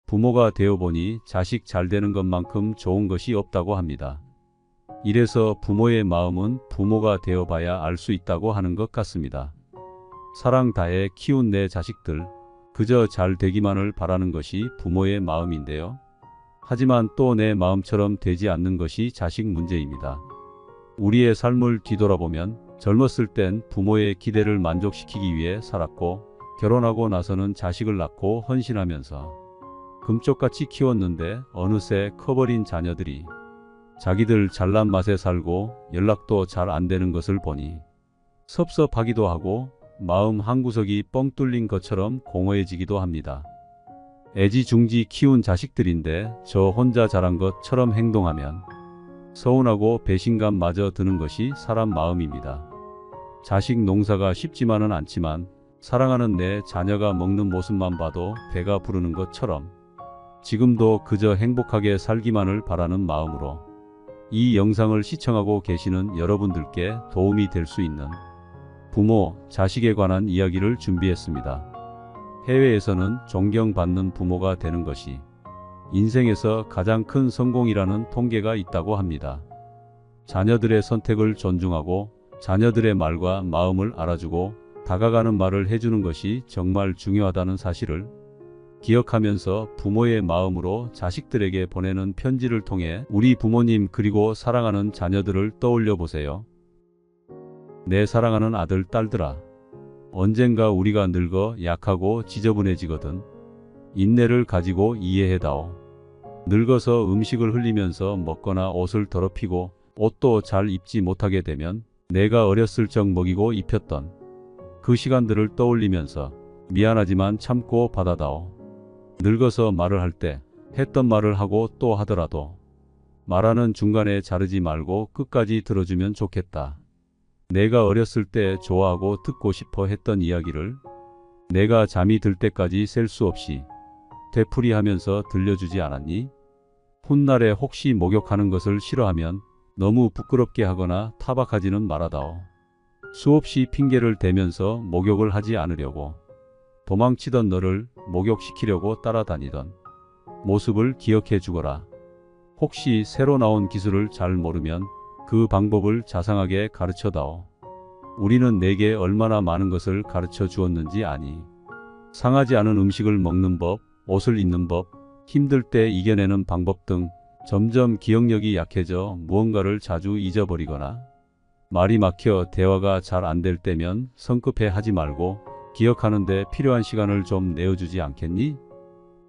부모가 되어보니 자식 잘 되는 것만큼 좋은 것이 없다고 합니다. 이래서 부모의 마음은 부모가 되어봐야 알 수 있다고 하는 것 같습니다. 사랑 다해 키운 내 자식들, 그저 잘 되기만을 바라는 것이 부모의 마음인데요. 하지만 또 내 마음처럼 되지 않는 것이 자식 문제입니다. 우리의 삶을 뒤돌아보면 젊었을 땐 부모의 기대를 만족시키기 위해 살았고, 결혼하고 나서는 자식을 낳고 헌신하면서 금쪽같이 키웠는데 어느새 커버린 자녀들이 자기들 잘난 맛에 살고 연락도 잘 안 되는 것을 보니 섭섭하기도 하고 마음 한구석이 뻥 뚫린 것처럼 공허해지기도 합니다. 애지중지 키운 자식들인데 저 혼자 자란 것처럼 행동하면 서운하고 배신감마저 드는 것이 사람 마음입니다. 자식 농사가 쉽지만은 않지만 사랑하는 내 자녀가 먹는 모습만 봐도 배가 부르는 것처럼 지금도 그저 행복하게 살기만을 바라는 마음으로 이 영상을 시청하고 계시는 여러분들께 도움이 될 수 있는 부모, 자식에 관한 이야기를 준비했습니다. 해외에서는 존경받는 부모가 되는 것이 인생에서 가장 큰 성공이라는 통계가 있다고 합니다. 자녀들의 선택을 존중하고 자녀들의 말과 마음을 알아주고 다가가는 말을 해주는 것이 정말 중요하다는 사실을 기억하면서 부모의 마음으로 자식들에게 보내는 편지를 통해 우리 부모님 그리고 사랑하는 자녀들을 떠올려 보세요. 내 사랑하는 아들, 딸들아. 언젠가 우리가 늙어 약하고 지저분해지거든. 인내를 가지고 이해해다오. 늙어서 음식을 흘리면서 먹거나 옷을 더럽히고 옷도 잘 입지 못하게 되면 내가 어렸을 적 먹이고 입혔던 그 시간들을 떠올리면서 미안하지만 참고 받아다오. 늙어서 말을 할 때 했던 말을 하고 또 하더라도 말하는 중간에 자르지 말고 끝까지 들어주면 좋겠다. 내가 어렸을 때 좋아하고 듣고 싶어 했던 이야기를 내가 잠이 들 때까지 셀 수 없이 되풀이하면서 들려주지 않았니? 훗날에 혹시 목욕하는 것을 싫어하면 너무 부끄럽게 하거나 타박하지는 말아다오. 수없이 핑계를 대면서 목욕을 하지 않으려고 도망치던 너를 목욕시키려고 따라다니던 모습을 기억해 주거라. 혹시 새로 나온 기술을 잘 모르면 그 방법을 자상하게 가르쳐다오. 우리는 내게 얼마나 많은 것을 가르쳐 주었는지 아니? 상하지 않은 음식을 먹는 법, 옷을 입는 법, 힘들 때 이겨내는 방법 등 점점 기억력이 약해져 무언가를 자주 잊어버리거나 말이 막혀 대화가 잘 안 될 때면 성급해 하지 말고 기억하는 데 필요한 시간을 좀 내어주지 않겠니?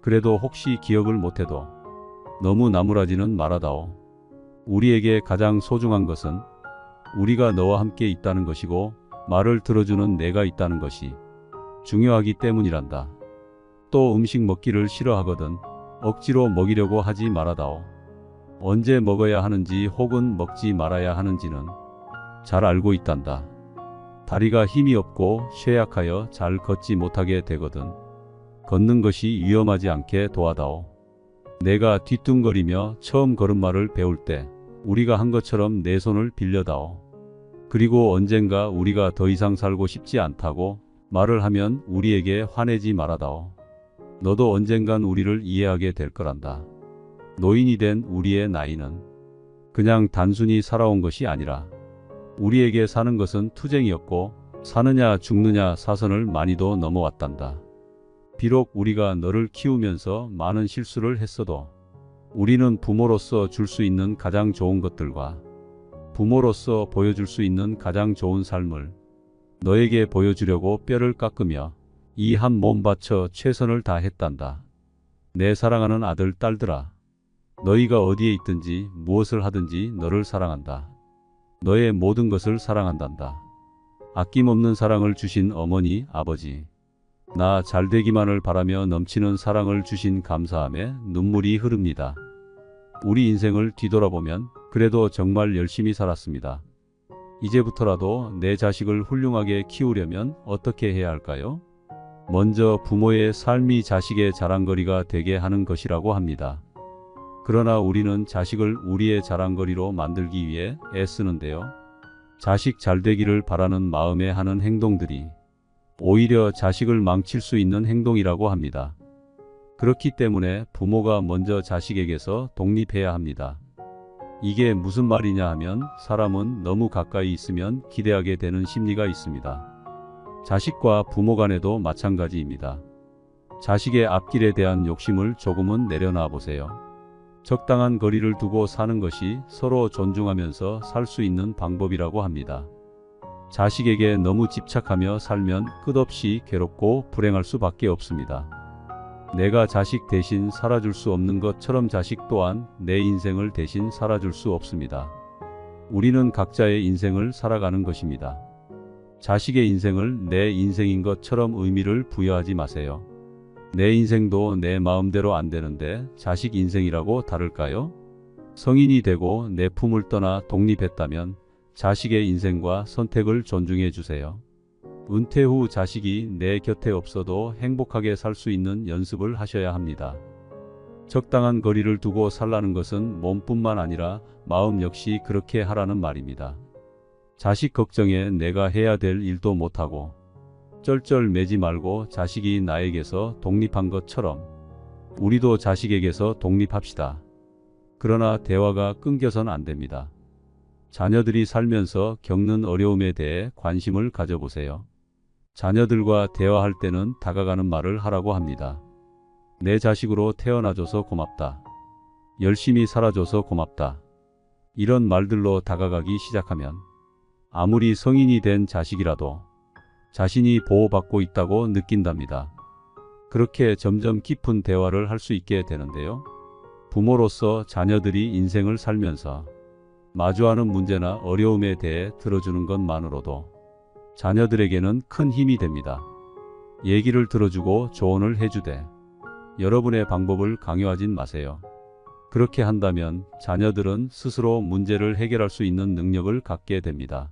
그래도 혹시 기억을 못해도 너무 나무라지는 말아다오. 우리에게 가장 소중한 것은 우리가 너와 함께 있다는 것이고 말을 들어주는 내가 있다는 것이 중요하기 때문이란다. 또 음식 먹기를 싫어하거든 억지로 먹이려고 하지 말아다오. 언제 먹어야 하는지 혹은 먹지 말아야 하는지는 잘 알고 있단다. 다리가 힘이 없고 쇠약하여 잘 걷지 못하게 되거든 걷는 것이 위험하지 않게 도와다오. 내가 뒤뚱거리며 처음 걸음마를 배울 때 우리가 한 것처럼 내 손을 빌려다오. 그리고 언젠가 우리가 더 이상 살고 싶지 않다고 말을 하면 우리에게 화내지 말아다오. 너도 언젠간 우리를 이해하게 될 거란다. 노인이 된 우리의 나이는 그냥 단순히 살아온 것이 아니라 우리에게 사는 것은 투쟁이었고 사느냐 죽느냐 사선을 많이도 넘어왔단다. 비록 우리가 너를 키우면서 많은 실수를 했어도 우리는 부모로서 줄 수 있는 가장 좋은 것들과 부모로서 보여줄 수 있는 가장 좋은 삶을 너에게 보여주려고 뼈를 깎으며 이 한 몸 바쳐 최선을 다했단다. 내 사랑하는 아들, 딸들아. 너희가 어디에 있든지 무엇을 하든지 너를 사랑한다. 너의 모든 것을 사랑한단다. 아낌없는 사랑을 주신 어머니, 아버지. 나 잘되기만을 바라며 넘치는 사랑을 주신 감사함에 눈물이 흐릅니다. 우리 인생을 뒤돌아보면 그래도 정말 열심히 살았습니다. 이제부터라도 내 자식을 훌륭하게 키우려면 어떻게 해야 할까요? 먼저 부모의 삶이 자식의 자랑거리가 되게 하는 것이라고 합니다. 그러나 우리는 자식을 우리의 자랑거리로 만들기 위해 애쓰는데요. 자식 잘되기를 바라는 마음에 하는 행동들이 오히려 자식을 망칠 수 있는 행동이라고 합니다. 그렇기 때문에 부모가 먼저 자식에게서 독립해야 합니다. 이게 무슨 말이냐 하면 사람은 너무 가까이 있으면 기대하게 되는 심리가 있습니다. 자식과 부모 간에도 마찬가지입니다. 자식의 앞길에 대한 욕심을 조금은 내려놔 보세요. 적당한 거리를 두고 사는 것이 서로 존중하면서 살 수 있는 방법이라고 합니다. 자식에게 너무 집착하며 살면 끝없이 괴롭고 불행할 수밖에 없습니다. 내가 자식 대신 살아줄 수 없는 것처럼 자식 또한 내 인생을 대신 살아줄 수 없습니다. 우리는 각자의 인생을 살아가는 것입니다. 자식의 인생을 내 인생인 것처럼 의미를 부여하지 마세요. 내 인생도 내 마음대로 안 되는데 자식 인생이라고 다를까요? 성인이 되고 내 품을 떠나 독립했다면 자식의 인생과 선택을 존중해 주세요. 은퇴 후 자식이 내 곁에 없어도 행복하게 살 수 있는 연습을 하셔야 합니다. 적당한 거리를 두고 살라는 것은 몸뿐만 아니라 마음 역시 그렇게 하라는 말입니다. 자식 걱정에 내가 해야 될 일도 못하고 쩔쩔매지 말고 자식이 나에게서 독립한 것처럼 우리도 자식에게서 독립합시다. 그러나 대화가 끊겨선 안 됩니다. 자녀들이 살면서 겪는 어려움에 대해 관심을 가져보세요. 자녀들과 대화할 때는 다가가는 말을 하라고 합니다. 내 자식으로 태어나줘서 고맙다. 열심히 살아줘서 고맙다. 이런 말들로 다가가기 시작하면 아무리 성인이 된 자식이라도 자신이 보호받고 있다고 느낀답니다. 그렇게 점점 깊은 대화를 할 수 있게 되는데요. 부모로서 자녀들이 인생을 살면서 마주하는 문제나 어려움에 대해 들어주는 것만으로도 자녀들에게는 큰 힘이 됩니다. 얘기를 들어주고 조언을 해주되 여러분의 방법을 강요하진 마세요. 그렇게 한다면 자녀들은 스스로 문제를 해결할 수 있는 능력을 갖게 됩니다.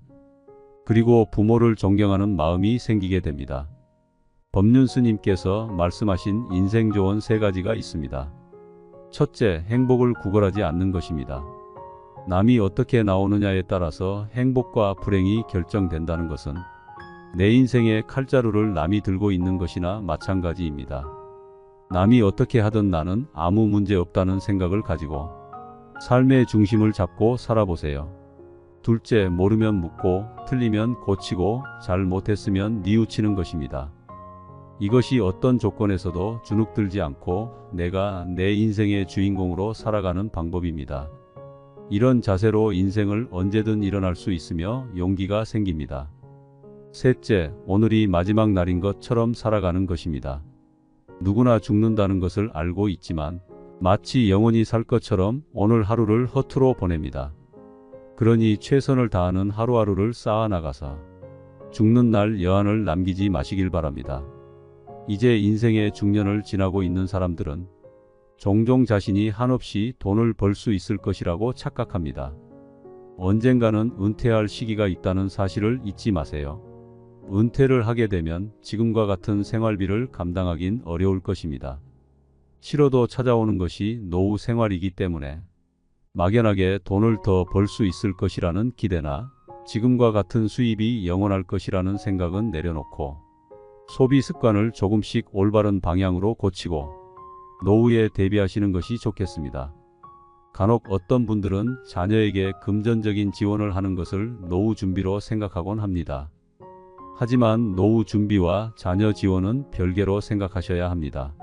그리고 부모를 존경하는 마음이 생기게 됩니다. 법륜 스님께서 말씀하신 인생 조언 3가지가 있습니다. 첫째, 행복을 구걸하지 않는 것입니다. 남이 어떻게 나오느냐에 따라서 행복과 불행이 결정된다는 것은 내 인생의 칼자루를 남이 들고 있는 것이나 마찬가지입니다. 남이 어떻게 하든 나는 아무 문제 없다는 생각을 가지고 삶의 중심을 잡고 살아보세요. 둘째, 모르면 묻고 틀리면 고치고 잘 못했으면 뉘우치는 것입니다. 이것이 어떤 조건에서도 주눅들지 않고 내가 내 인생의 주인공으로 살아가는 방법입니다. 이런 자세로 인생을 언제든 일어날 수 있으며 용기가 생깁니다. 셋째, 오늘이 마지막 날인 것처럼 살아가는 것입니다. 누구나 죽는다는 것을 알고 있지만 마치 영원히 살 것처럼 오늘 하루를 허투루 보냅니다. 그러니 최선을 다하는 하루하루를 쌓아나가서 죽는 날 여한을 남기지 마시길 바랍니다. 이제 인생의 중년을 지나고 있는 사람들은 종종 자신이 한없이 돈을 벌 수 있을 것이라고 착각합니다. 언젠가는 은퇴할 시기가 있다는 사실을 잊지 마세요. 은퇴를 하게 되면 지금과 같은 생활비를 감당하긴 어려울 것입니다. 싫어도 찾아오는 것이 노후 생활이기 때문에 막연하게 돈을 더 벌 수 있을 것이라는 기대나 지금과 같은 수입이 영원할 것이라는 생각은 내려놓고 소비 습관을 조금씩 올바른 방향으로 고치고 노후에 대비하시는 것이 좋겠습니다. 간혹 어떤 분들은 자녀에게 금전적인 지원을 하는 것을 노후 준비로 생각하곤 합니다. 하지만 노후 준비와 자녀 지원은 별개로 생각하셔야 합니다.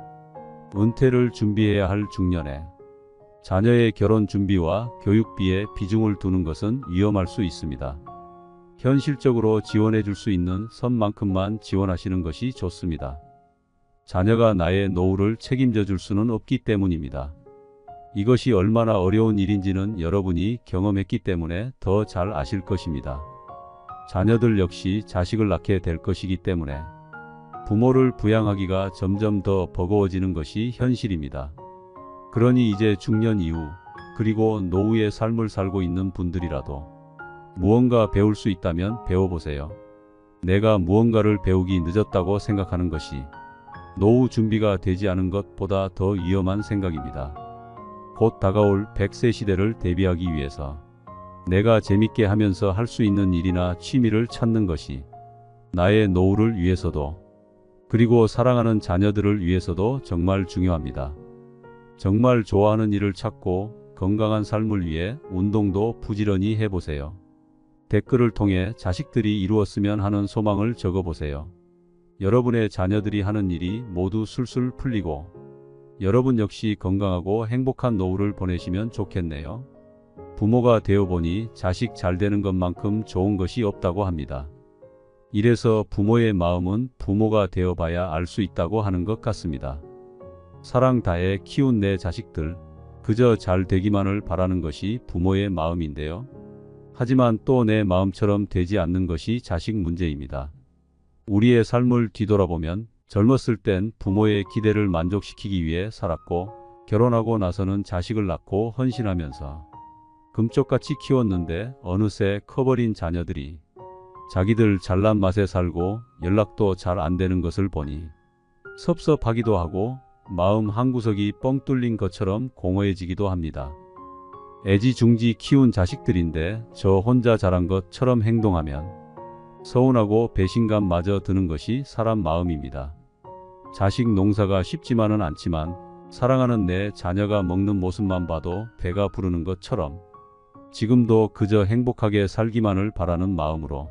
은퇴를 준비해야 할 중년에 자녀의 결혼 준비와 교육비에 비중을 두는 것은 위험할 수 있습니다. 현실적으로 지원해 줄 수 있는 선만큼만 지원하시는 것이 좋습니다. 자녀가 나의 노후를 책임져 줄 수는 없기 때문입니다. 이것이 얼마나 어려운 일인지는 여러분이 경험했기 때문에 더 잘 아실 것입니다. 자녀들 역시 자식을 낳게 될 것이기 때문에 부모를 부양하기가 점점 더 버거워지는 것이 현실입니다. 그러니 이제 중년 이후 그리고 노후의 삶을 살고 있는 분들이라도 무언가 배울 수 있다면 배워보세요. 내가 무언가를 배우기 늦었다고 생각하는 것이 노후 준비가 되지 않은 것보다 더 위험한 생각입니다. 곧 다가올 100세 시대를 대비하기 위해서 내가 재밌게 하면서 할 수 있는 일이나 취미를 찾는 것이 나의 노후를 위해서도 그리고 사랑하는 자녀들을 위해서도 정말 중요합니다. 정말 좋아하는 일을 찾고 건강한 삶을 위해 운동도 부지런히 해보세요. 댓글을 통해 자식들이 이루었으면 하는 소망을 적어보세요. 여러분의 자녀들이 하는 일이 모두 술술 풀리고 여러분 역시 건강하고 행복한 노후를 보내시면 좋겠네요. 부모가 되어보니 자식 잘 되는 것만큼 좋은 것이 없다고 합니다. 이래서 부모의 마음은 부모가 되어봐야 알 수 있다고 하는 것 같습니다. 사랑 다해 키운 내 자식들, 그저 잘 되기만을 바라는 것이 부모의 마음인데요. 하지만 또 내 마음처럼 되지 않는 것이 자식 문제입니다. 우리의 삶을 뒤돌아보면 젊었을 땐 부모의 기대를 만족시키기 위해 살았고 결혼하고 나서는 자식을 낳고 헌신하면서 금쪽같이 키웠는데 어느새 커버린 자녀들이 자기들 잘난 맛에 살고 연락도 잘 안 되는 것을 보니 섭섭하기도 하고 마음 한구석이 뻥 뚫린 것처럼 공허해지기도 합니다. 애지중지 키운 자식들인데 저 혼자 자란 것처럼 행동하면 서운하고 배신감마저 드는 것이 사람 마음입니다. 자식 농사가 쉽지만은 않지만 사랑하는 내 자녀가 먹는 모습만 봐도 배가 부르는 것처럼 지금도 그저 행복하게 살기만을 바라는 마음으로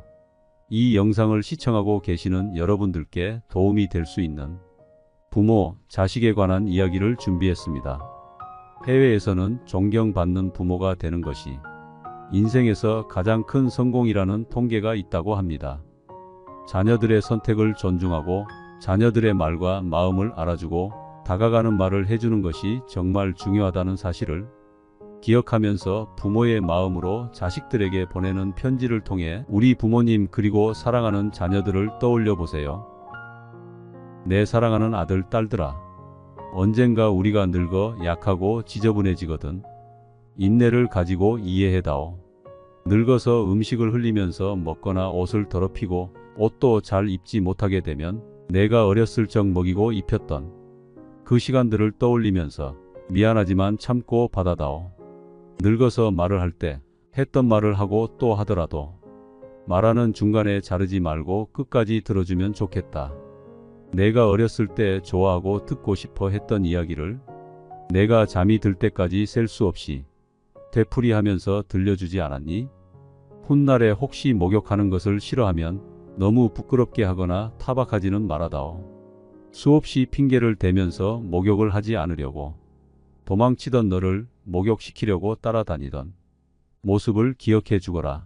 이 영상을 시청하고 계시는 여러분들께 도움이 될 수 있는 부모, 자식에 관한 이야기를 준비했습니다. 해외에서는 존경받는 부모가 되는 것이 인생에서 가장 큰 성공이라는 통계가 있다고 합니다. 자녀들의 선택을 존중하고 자녀들의 말과 마음을 알아주고 다가가는 말을 해주는 것이 정말 중요하다는 사실을 기억하면서 부모의 마음으로 자식들에게 보내는 편지를 통해 우리 부모님 그리고 사랑하는 자녀들을 떠올려 보세요. 내 사랑하는 아들, 딸들아. 언젠가 우리가 늙어 약하고 지저분해지거든. 인내를 가지고 이해해다오. 늙어서 음식을 흘리면서 먹거나 옷을 더럽히고 옷도 잘 입지 못하게 되면 내가 어렸을 적 먹이고 입혔던 그 시간들을 떠올리면서 미안하지만 참고 받아다오. 늙어서 말을 할 때 했던 말을 하고 또 하더라도 말하는 중간에 자르지 말고 끝까지 들어주면 좋겠다. 내가 어렸을 때 좋아하고 듣고 싶어 했던 이야기를 내가 잠이 들 때까지 셀 수 없이 되풀이하면서 들려주지 않았니? 훗날에 혹시 목욕하는 것을 싫어하면 너무 부끄럽게 하거나 타박하지는 말아다오. 수없이 핑계를 대면서 목욕을 하지 않으려고 도망치던 너를 목욕시키려고 따라다니던 모습을 기억해 주거라.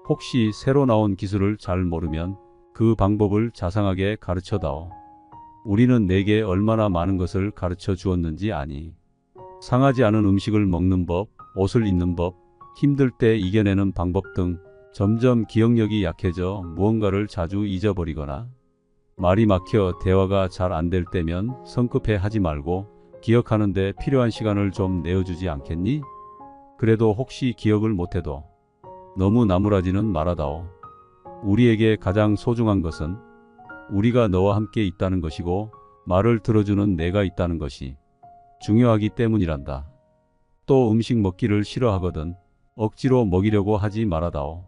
혹시 새로 나온 기술을 잘 모르면 그 방법을 자상하게 가르쳐다오. 우리는 내게 얼마나 많은 것을 가르쳐 주었는지 아니? 상하지 않은 음식을 먹는 법, 옷을 입는 법, 힘들 때 이겨내는 방법 등 점점 기억력이 약해져 무언가를 자주 잊어버리거나 말이 막혀 대화가 잘 안 될 때면 성급해 하지 말고 기억하는 데 필요한 시간을 좀 내어주지 않겠니? 그래도 혹시 기억을 못해도 너무 나무라지는 말아다오. 우리에게 가장 소중한 것은 우리가 너와 함께 있다는 것이고 말을 들어주는 내가 있다는 것이 중요하기 때문이란다. 또 음식 먹기를 싫어하거든 억지로 먹이려고 하지 말아다오.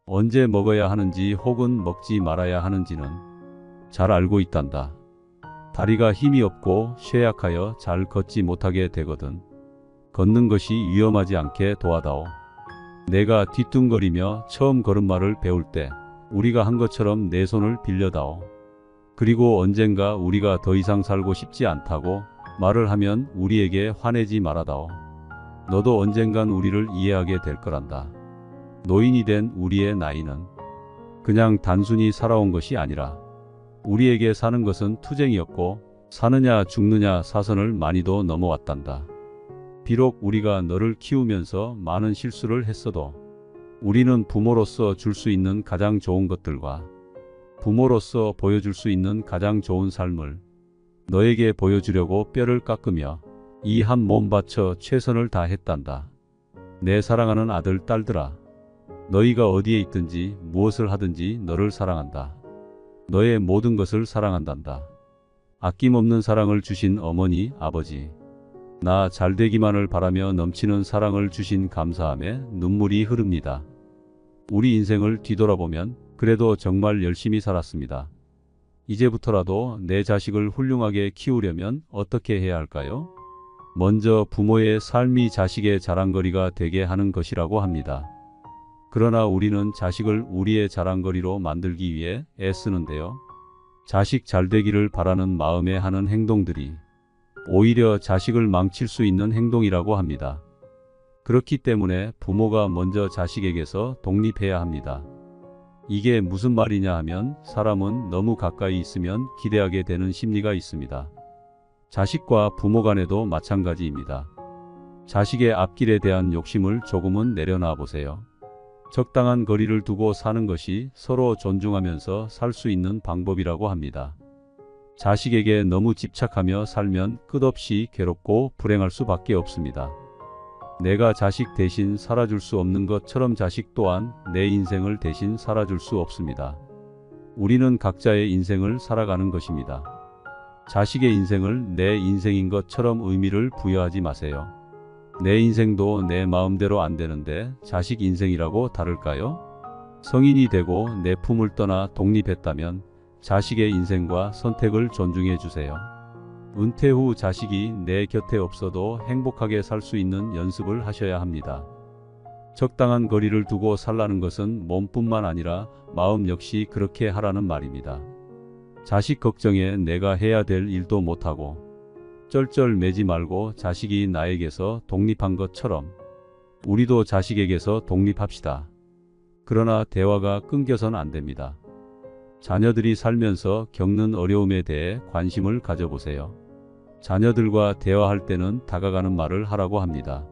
언제 먹어야 하는지 혹은 먹지 말아야 하는지는 잘 알고 있단다. 다리가 힘이 없고 쇠약하여 잘 걷지 못하게 되거든 걷는 것이 위험하지 않게 도와다오. 내가 뒤뚱거리며 처음 걸음마를 배울 때 우리가 한 것처럼 내 손을 빌려다오. 그리고 언젠가 우리가 더 이상 살고 싶지 않다고 말을 하면 우리에게 화내지 말아다오. 너도 언젠간 우리를 이해하게 될 거란다. 노인이 된 우리의 나이는 그냥 단순히 살아온 것이 아니라 우리에게 사는 것은 투쟁이었고 사느냐 죽느냐 사선을 많이도 넘어왔단다. 비록 우리가 너를 키우면서 많은 실수를 했어도 우리는 부모로서 줄 수 있는 가장 좋은 것들과 부모로서 보여줄 수 있는 가장 좋은 삶을 너에게 보여주려고 뼈를 깎으며 이 한 몸 바쳐 최선을 다했단다. 내 사랑하는 아들, 딸들아. 너희가 어디에 있든지 무엇을 하든지 너를 사랑한다. 너의 모든 것을 사랑한단다. 아낌없는 사랑을 주신 어머니, 아버지. 나 잘되기만을 바라며 넘치는 사랑을 주신 감사함에 눈물이 흐릅니다. 우리 인생을 뒤돌아보면 그래도 정말 열심히 살았습니다. 이제부터라도 내 자식을 훌륭하게 키우려면 어떻게 해야 할까요? 먼저 부모의 삶이 자식의 자랑거리가 되게 하는 것이라고 합니다. 그러나 우리는 자식을 우리의 자랑거리로 만들기 위해 애쓰는데요. 자식 잘 되기를 바라는 마음에 하는 행동들이 오히려 자식을 망칠 수 있는 행동이라고 합니다. 그렇기 때문에 부모가 먼저 자식에게서 독립해야 합니다. 이게 무슨 말이냐 하면 사람은 너무 가까이 있으면 기대하게 되는 심리가 있습니다. 자식과 부모 간에도 마찬가지입니다. 자식의 앞길에 대한 욕심을 조금은 내려놔 보세요. 적당한 거리를 두고 사는 것이 서로 존중하면서 살 수 있는 방법이라고 합니다. 자식에게 너무 집착하며 살면 끝없이 괴롭고 불행할 수밖에 없습니다. 내가 자식 대신 살아줄 수 없는 것처럼 자식 또한 내 인생을 대신 살아줄 수 없습니다. 우리는 각자의 인생을 살아가는 것입니다. 자식의 인생을 내 인생인 것처럼 의미를 부여하지 마세요. 내 인생도 내 마음대로 안 되는데 자식 인생이라고 다를까요? 성인이 되고 내 품을 떠나 독립했다면 자식의 인생과 선택을 존중해 주세요. 은퇴 후 자식이 내 곁에 없어도 행복하게 살 수 있는 연습을 하셔야 합니다. 적당한 거리를 두고 살라는 것은 몸뿐만 아니라 마음 역시 그렇게 하라는 말입니다. 자식 걱정에 내가 해야 될 일도 못하고 쩔쩔매지 말고 자식이 나에게서 독립한 것처럼 우리도 자식에게서 독립합시다. 그러나 대화가 끊겨선 안 됩니다. 자녀들이 살면서 겪는 어려움에 대해 관심을 가져보세요. 자녀들과 대화할 때는 다가가는 말을 하라고 합니다.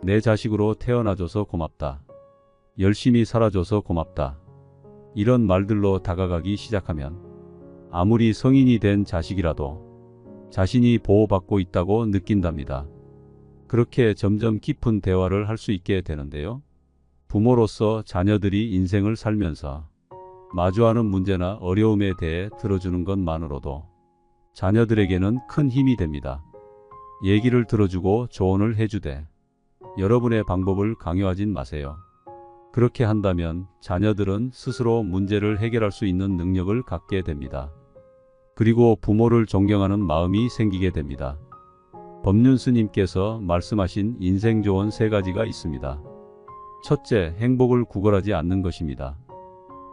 내 자식으로 태어나줘서 고맙다. 열심히 살아줘서 고맙다. 이런 말들로 다가가기 시작하면 아무리 성인이 된 자식이라도 자신이 보호받고 있다고 느낀답니다. 그렇게 점점 깊은 대화를 할 수 있게 되는데요. 부모로서 자녀들이 인생을 살면서 마주하는 문제나 어려움에 대해 들어주는 것만으로도 자녀들에게는 큰 힘이 됩니다. 얘기를 들어주고 조언을 해주되 여러분의 방법을 강요하진 마세요. 그렇게 한다면 자녀들은 스스로 문제를 해결할 수 있는 능력을 갖게 됩니다. 그리고 부모를 존경하는 마음이 생기게 됩니다. 법륜 스님께서 말씀하신 인생 조언 3가지가 있습니다. 첫째, 행복을 구걸하지 않는 것입니다.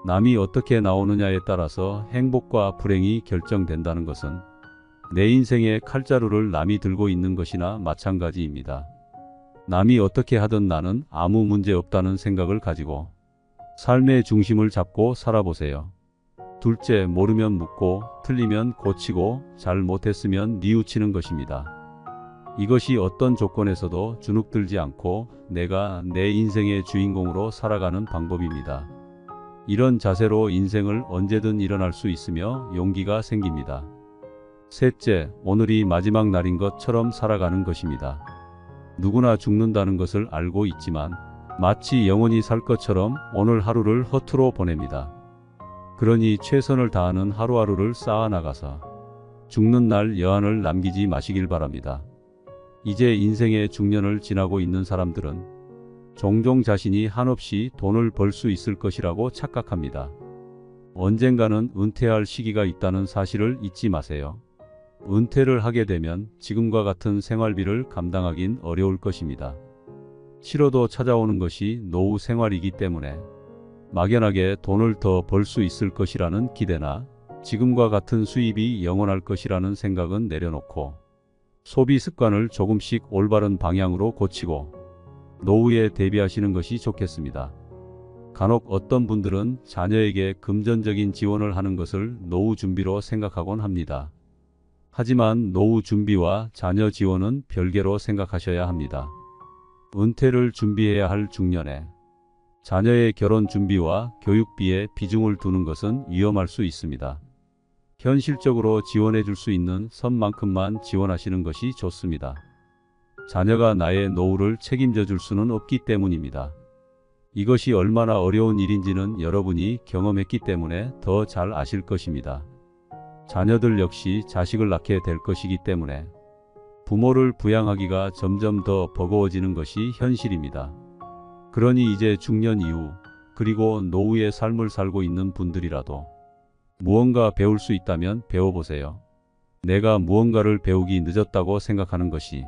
남이 어떻게 나오느냐에 따라서 행복과 불행이 결정된다는 것은 내 인생의 칼자루를 남이 들고 있는 것이나 마찬가지입니다. 남이 어떻게 하든 나는 아무 문제 없다는 생각을 가지고 삶의 중심을 잡고 살아보세요. 둘째, 모르면 묻고 틀리면 고치고 잘못했으면 뉘우치는 것입니다. 이것이 어떤 조건에서도 주눅들지 않고 내가 내 인생의 주인공으로 살아가는 방법입니다. 이런 자세로 인생을 언제든 일어날 수 있으며 용기가 생깁니다. 셋째, 오늘이 마지막 날인 것처럼 살아가는 것입니다. 누구나 죽는다는 것을 알고 있지만 마치 영원히 살 것처럼 오늘 하루를 허투루 보냅니다. 그러니 최선을 다하는 하루하루를 쌓아나가서 죽는 날 여한을 남기지 마시길 바랍니다. 이제 인생의 중년을 지나고 있는 사람들은 종종 자신이 한없이 돈을 벌 수 있을 것이라고 착각합니다. 언젠가는 은퇴할 시기가 있다는 사실을 잊지 마세요. 은퇴를 하게 되면 지금과 같은 생활비를 감당하긴 어려울 것입니다. 치료도 찾아오는 것이 노후 생활이기 때문에 막연하게 돈을 더 벌 수 있을 것이라는 기대나 지금과 같은 수입이 영원할 것이라는 생각은 내려놓고 소비 습관을 조금씩 올바른 방향으로 고치고 노후에 대비하시는 것이 좋겠습니다. 간혹 어떤 분들은 자녀에게 금전적인 지원을 하는 것을 노후 준비로 생각하곤 합니다. 하지만 노후 준비와 자녀 지원은 별개로 생각하셔야 합니다. 은퇴를 준비해야 할 중년에 자녀의 결혼 준비와 교육비에 비중을 두는 것은 위험할 수 있습니다. 현실적으로 지원해 줄 수 있는 선만큼만 지원하시는 것이 좋습니다. 자녀가 나의 노후를 책임져 줄 수는 없기 때문입니다. 이것이 얼마나 어려운 일인지는 여러분이 경험했기 때문에 더 잘 아실 것입니다. 자녀들 역시 자식을 낳게 될 것이기 때문에 부모를 부양하기가 점점 더 버거워지는 것이 현실입니다. 그러니 이제 중년 이후 그리고 노후의 삶을 살고 있는 분들이라도 무언가 배울 수 있다면 배워보세요. 내가 무언가를 배우기 늦었다고 생각하는 것이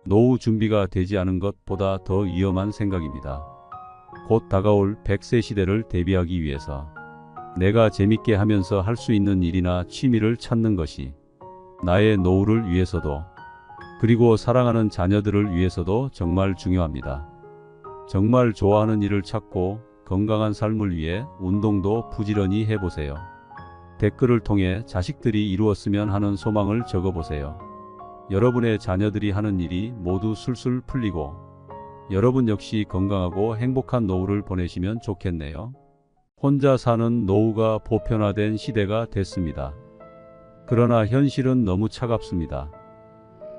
노후 준비가 되지 않은 것보다 더 위험한 생각입니다. 곧 다가올 100세 시대를 대비하기 위해서 내가 재밌게 하면서 할 수 있는 일이나 취미를 찾는 것이 나의 노후를 위해서도 그리고 사랑하는 자녀들을 위해서도 정말 중요합니다. 정말 좋아하는 일을 찾고 건강한 삶을 위해 운동도 부지런히 해보세요. 댓글을 통해 자식들이 이루었으면 하는 소망을 적어보세요. 여러분의 자녀들이 하는 일이 모두 술술 풀리고 여러분 역시 건강하고 행복한 노후를 보내시면 좋겠네요. 혼자 사는 노후가 보편화된 시대가 됐습니다. 그러나 현실은 너무 차갑습니다.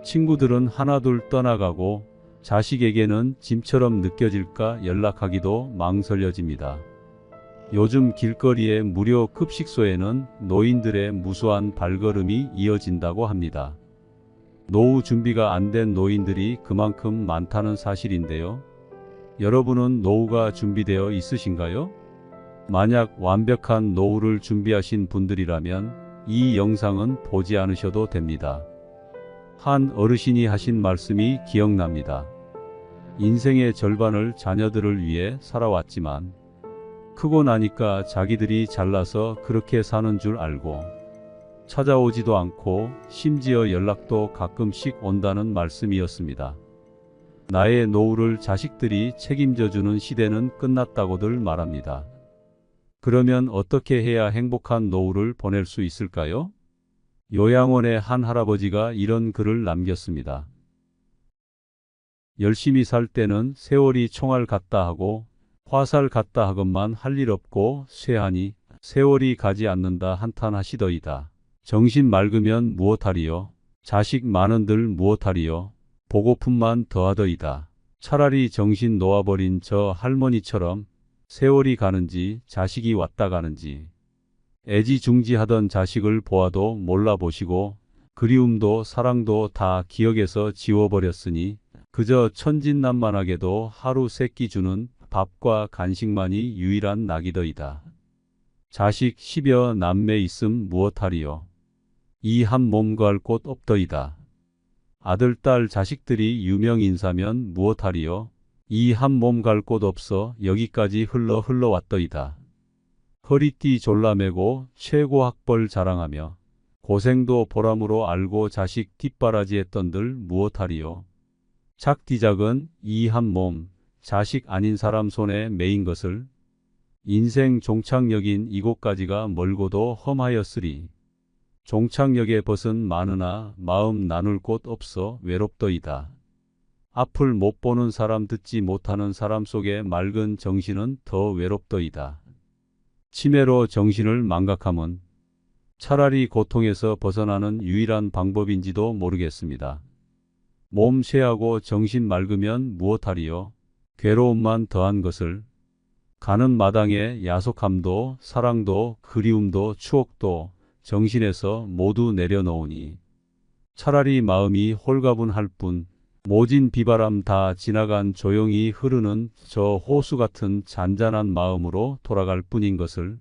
친구들은 하나둘 떠나가고 자식에게는 짐처럼 느껴질까 연락하기도 망설여집니다. 요즘 길거리의 무료 급식소에는 노인들의 무수한 발걸음이 이어진다고 합니다. 노후 준비가 안 된 노인들이 그만큼 많다는 사실인데요. 여러분은 노후가 준비되어 있으신가요? 만약 완벽한 노후를 준비하신 분들이라면 이 영상은 보지 않으셔도 됩니다. 한 어르신이 하신 말씀이 기억납니다. 인생의 절반을 자녀들을 위해 살아왔지만 크고 나니까 자기들이 잘나서 그렇게 사는 줄 알고 찾아오지도 않고 심지어 연락도 가끔씩 온다는 말씀이었습니다. 나의 노후를 자식들이 책임져주는 시대는 끝났다고들 말합니다. 그러면 어떻게 해야 행복한 노후를 보낼 수 있을까요? 요양원의 한 할아버지가 이런 글을 남겼습니다. 열심히 살 때는 세월이 총알 같다 하고 화살 같다 하건만 할 일 없고 쇠하니 세월이 가지 않는다 한탄하시더이다. 정신 맑으면 무엇하리요? 자식 많은들 무엇하리요? 보고품만 더하더이다. 차라리 정신 놓아버린 저 할머니처럼 세월이 가는지 자식이 왔다 가는지 애지중지하던 자식을 보아도 몰라보시고 그리움도 사랑도 다 기억에서 지워버렸으니 그저 천진난만하게도 하루 세끼 주는 밥과 간식만이 유일한 낙이더이다. 자식 10여 남매 있음 무엇하리요? 이 한 몸 구할 곳 없더이다. 아들 딸 자식들이 유명인사면 무엇하리요? 이 한 몸 갈 곳 없어 여기까지 흘러왔더이다. 허리띠 졸라매고 최고 학벌 자랑하며 고생도 보람으로 알고 자식 뒷바라지했던들 무엇하리요? 작디작은 이 한 몸, 자식 아닌 사람 손에 매인 것을 인생 종착역인 이곳까지가 멀고도 험하였으리. 종착역에 벗은 많으나 마음 나눌 곳 없어 외롭더이다. 앞을 못 보는 사람 듣지 못하는 사람 속에 맑은 정신은 더 외롭더이다. 치매로 정신을 망각함은 차라리 고통에서 벗어나는 유일한 방법인지도 모르겠습니다. 몸 쇠하고 정신 맑으면 무엇하리요? 괴로움만 더한 것을 가는 마당에 야속함도 사랑도 그리움도 추억도 정신에서 모두 내려놓으니 차라리 마음이 홀가분할 뿐 모진 비바람 다 지나간 조용히 흐르는 저 호수 같은 잔잔한 마음으로 돌아갈 뿐인 것을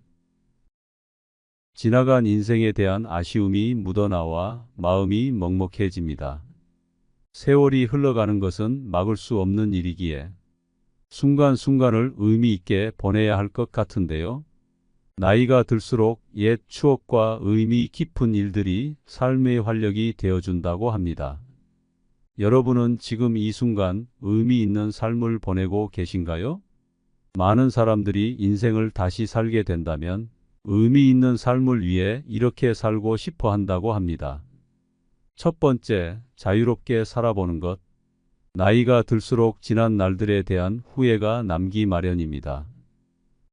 지나간 인생에 대한 아쉬움이 묻어나와 마음이 먹먹해집니다. 세월이 흘러가는 것은 막을 수 없는 일이기에 순간순간을 의미 있게 보내야 할 것 같은데요. 나이가 들수록 옛 추억과 의미 깊은 일들이 삶의 활력이 되어준다고 합니다. 여러분은 지금 이 순간 의미 있는 삶을 보내고 계신가요? 많은 사람들이 인생을 다시 살게 된다면 의미 있는 삶을 위해 이렇게 살고 싶어 한다고 합니다. 첫 번째, 자유롭게 살아보는 것. 나이가 들수록 지난 날들에 대한 후회가 남기 마련입니다.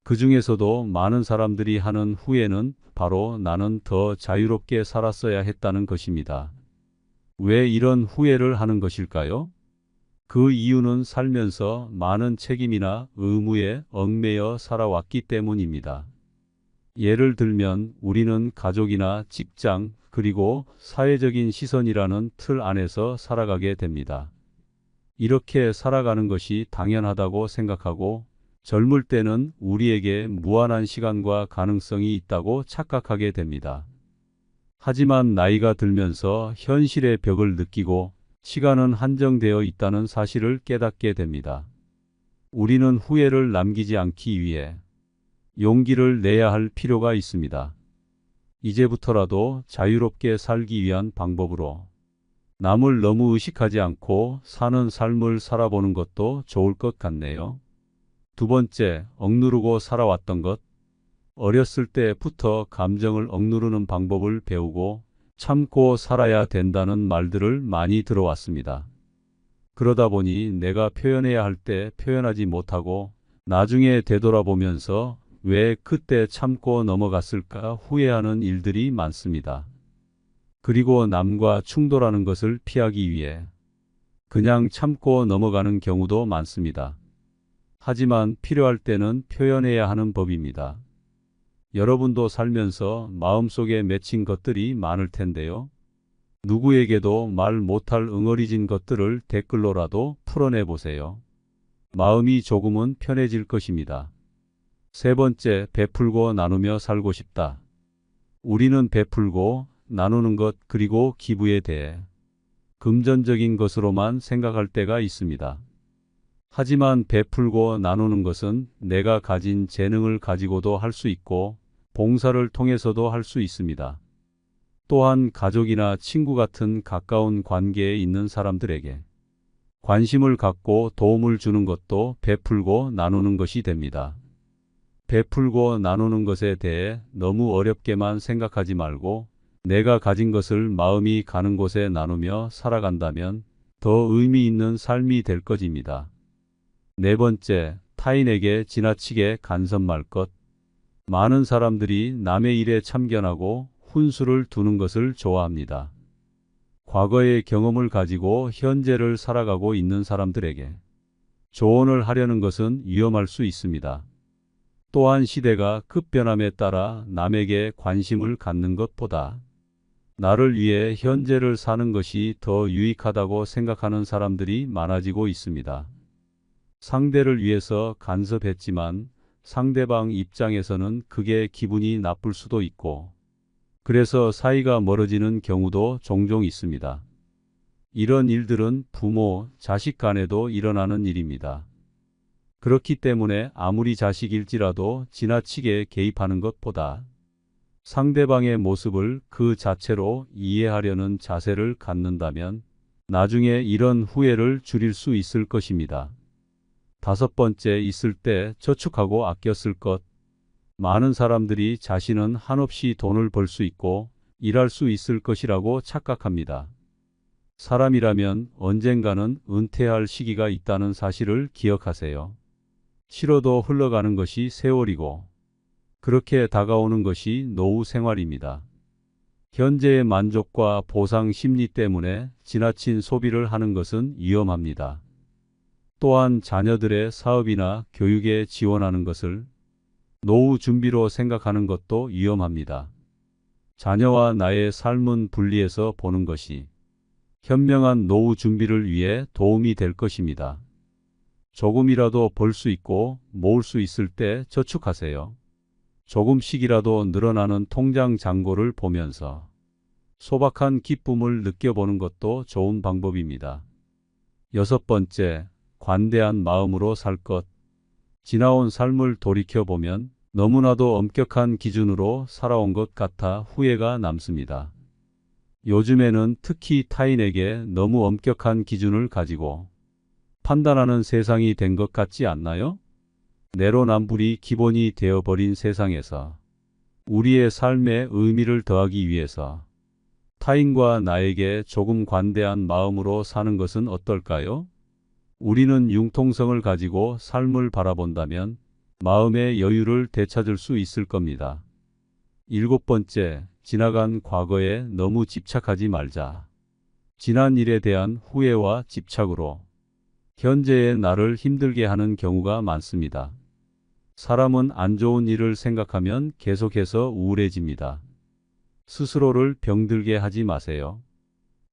그 중에서도 많은 사람들이 하는 후회는 바로 나는 더 자유롭게 살았어야 했다는 것입니다. 왜 이런 후회를 하는 것일까요? 그 이유는 살면서 많은 책임이나 의무에 얽매여 살아왔기 때문입니다. 예를 들면 우리는 가족이나 직장 그리고 사회적인 시선이라는 틀 안에서 살아가게 됩니다. 이렇게 살아가는 것이 당연하다고 생각하고 젊을 때는 우리에게 무한한 시간과 가능성이 있다고 착각하게 됩니다. 하지만 나이가 들면서 현실의 벽을 느끼고 시간은 한정되어 있다는 사실을 깨닫게 됩니다. 우리는 후회를 남기지 않기 위해 용기를 내야 할 필요가 있습니다. 이제부터라도 자유롭게 살기 위한 방법으로 남을 너무 의식하지 않고 사는 삶을 살아보는 것도 좋을 것 같네요. 두 번째, 억누르고 살아왔던 것. 어렸을 때부터 감정을 억누르는 방법을 배우고 참고 살아야 된다는 말들을 많이 들어왔습니다. 그러다 보니 내가 표현해야 할 때 표현하지 못하고 나중에 되돌아보면서 왜 그때 참고 넘어갔을까 후회하는 일들이 많습니다. 그리고 남과 충돌하는 것을 피하기 위해 그냥 참고 넘어가는 경우도 많습니다. 하지만 필요할 때는 표현해야 하는 법입니다. 여러분도 살면서 마음속에 맺힌 것들이 많을 텐데요. 누구에게도 말 못할 응어리진 것들을 댓글로라도 풀어내 보세요. 마음이 조금은 편해질 것입니다. 세 번째, 베풀고 나누며 살고 싶다. 우리는 베풀고 나누는 것 그리고 기부에 대해 금전적인 것으로만 생각할 때가 있습니다. 하지만 베풀고 나누는 것은 내가 가진 재능을 가지고도 할 수 있고 봉사를 통해서도 할 수 있습니다. 또한 가족이나 친구 같은 가까운 관계에 있는 사람들에게 관심을 갖고 도움을 주는 것도 베풀고 나누는 것이 됩니다. 베풀고 나누는 것에 대해 너무 어렵게만 생각하지 말고 내가 가진 것을 마음이 가는 곳에 나누며 살아간다면 더 의미 있는 삶이 될 것입니다. 네 번째, 타인에게 지나치게 간섭 말 것. 많은 사람들이 남의 일에 참견하고 훈수를 두는 것을 좋아합니다. 과거의 경험을 가지고 현재를 살아가고 있는 사람들에게 조언을 하려는 것은 위험할 수 있습니다. 또한 시대가 급변함에 따라 남에게 관심을 갖는 것보다 나를 위해 현재를 사는 것이 더 유익하다고 생각하는 사람들이 많아지고 있습니다. 상대를 위해서 간섭했지만 상대방 입장에서는 그게 기분이 나쁠 수도 있고 그래서 사이가 멀어지는 경우도 종종 있습니다. 이런 일들은 부모, 자식 간에도 일어나는 일입니다. 그렇기 때문에 아무리 자식일지라도 지나치게 개입하는 것보다 상대방의 모습을 그 자체로 이해하려는 자세를 갖는다면 나중에 이런 후회를 줄일 수 있을 것입니다. 다섯 번째, 있을 때 저축하고 아껴 쓸 것. 많은 사람들이 자신은 한없이 돈을 벌 수 있고 일할 수 있을 것이라고 착각합니다. 사람이라면 언젠가는 은퇴할 시기가 있다는 사실을 기억하세요. 싫어도 흘러가는 것이 세월이고 그렇게 다가오는 것이 노후 생활입니다. 현재의 만족과 보상 심리 때문에 지나친 소비를 하는 것은 위험합니다. 또한 자녀들의 사업이나 교육에 지원하는 것을 노후 준비로 생각하는 것도 위험합니다. 자녀와 나의 삶은 분리해서 보는 것이 현명한 노후 준비를 위해 도움이 될 것입니다. 조금이라도 벌 수 있고 모을 수 있을 때 저축하세요. 조금씩이라도 늘어나는 통장 잔고를 보면서 소박한 기쁨을 느껴보는 것도 좋은 방법입니다. 여섯 번째, 관대한 마음으로 살 것. 지나온 삶을 돌이켜보면 너무나도 엄격한 기준으로 살아온 것 같아 후회가 남습니다. 요즘에는 특히 타인에게 너무 엄격한 기준을 가지고 판단하는 세상이 된 것 같지 않나요? 내로남불이 기본이 되어버린 세상에서 우리의 삶에 의미를 더하기 위해서 타인과 나에게 조금 관대한 마음으로 사는 것은 어떨까요? 우리는 융통성을 가지고 삶을 바라본다면 마음의 여유를 되찾을 수 있을 겁니다. 일곱 번째, 지나간 과거에 너무 집착하지 말자. 지난 일에 대한 후회와 집착으로 현재의 나를 힘들게 하는 경우가 많습니다. 사람은 안 좋은 일을 생각하면 계속해서 우울해집니다. 스스로를 병들게 하지 마세요.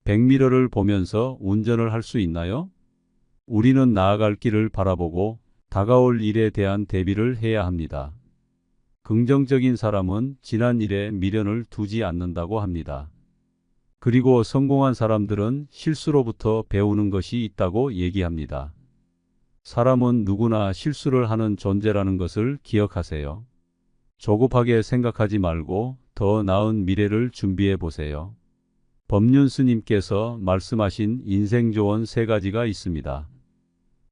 백미러를 보면서 운전을 할 수 있나요? 우리는 나아갈 길을 바라보고 다가올 일에 대한 대비를 해야 합니다. 긍정적인 사람은 지난 일에 미련을 두지 않는다고 합니다. 그리고 성공한 사람들은 실수로부터 배우는 것이 있다고 얘기합니다. 사람은 누구나 실수를 하는 존재라는 것을 기억하세요. 조급하게 생각하지 말고 더 나은 미래를 준비해 보세요. 법륜 스님께서 말씀하신 인생 조언 3가지가 있습니다.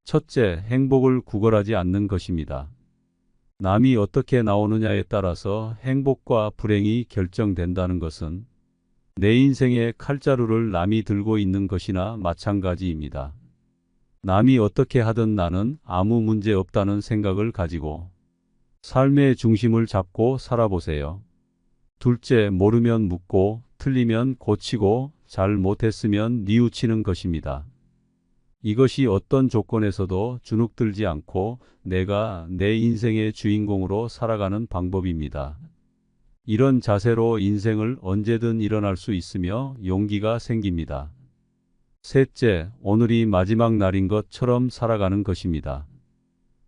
첫째, 행복을 구걸하지 않는 것입니다. 남이 어떻게 나오느냐에 따라서 행복과 불행이 결정된다는 것은 내 인생의 칼자루를 남이 들고 있는 것이나 마찬가지입니다. 남이 어떻게 하든 나는 아무 문제 없다는 생각을 가지고 삶의 중심을 잡고 살아보세요. 둘째, 모르면 묻고 틀리면 고치고 잘 못했으면 뉘우치는 것입니다. 이것이 어떤 조건에서도 주눅들지 않고 내가 내 인생의 주인공으로 살아가는 방법입니다. 이런 자세로 인생을 언제든 일어날 수 있으며 용기가 생깁니다. 셋째, 오늘이 마지막 날인 것처럼 살아가는 것입니다.